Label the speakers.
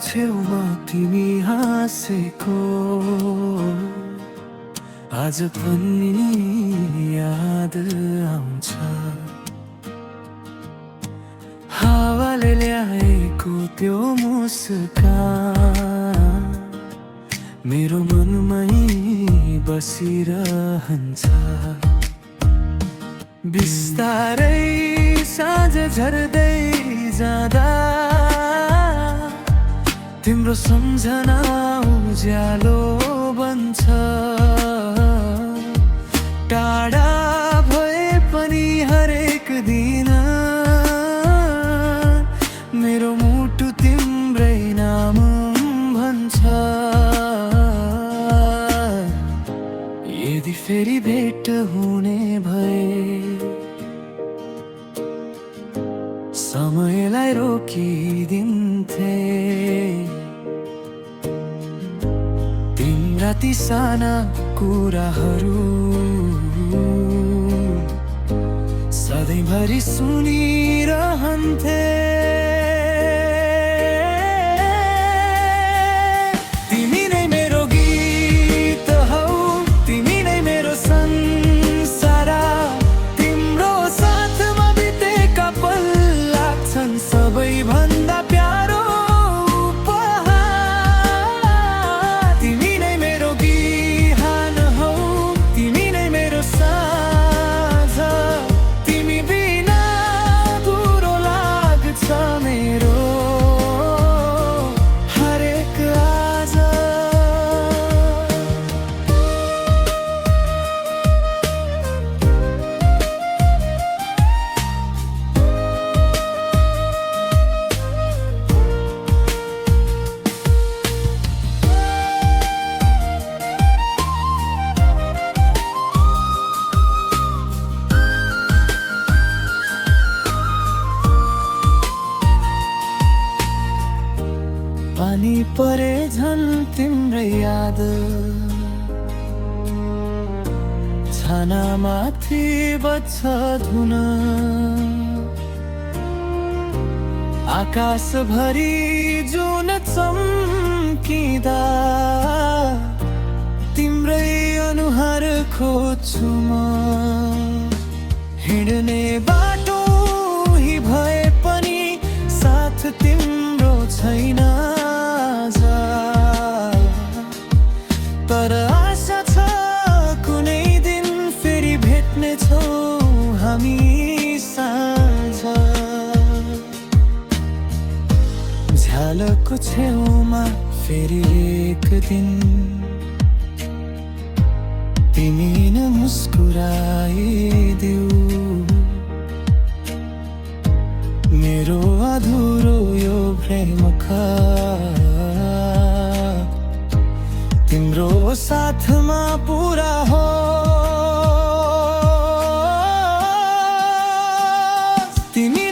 Speaker 1: छेउमा तिमी हाँसेको आज पनि याद आउँछ। हावाले ल्याएको त्यो मुस्कान मेरो मनमै बसिरहन्छ। बिस्तारै साँझ झर्दै जाँदा तिम्रो सम्झना उज्यालो बन्छ। टाढा भए पनि हरेक दिन मेरो मुटु तिम्रै नाम भन्छ। यदि फेरि भेट हुने भए समयलाई रोकिदिन्थे। तिम्रा ती साना कुराहरू सधैँभरि सुनिरहन्थे। तिमी नै मेरो गीत हौ, तिमी नै मेरो संसार। तिम्रो साथमा बितेका पल लाग्छन् सबैभन्दा प्यारो उपहार। तिमी नै मेरो बिहान हौ, तिमी नै मेरो साँझ। तिमी बिना अधुरो लाग्छ मेरो हरेक आज। पानी परे झन् तिम्रै याद छानामाथि बज्छ धुन। आकाशभरि जुन चम्किँदा तिम्रै अनुहार खोज्छु म। हिँड्ने बाटो ही भए पनि साथ तिम्रो छैन। तर आशा छ कुनै दिन फेरि भेट्नेछौँ हामी साँझ। झ्यालको छेउमा फेरि एक दिन तिमी न मुस्कुराइदेऊ। मेरो अधुरो यो प्रेम तिम्रो साथमा पुरा हो। तिमी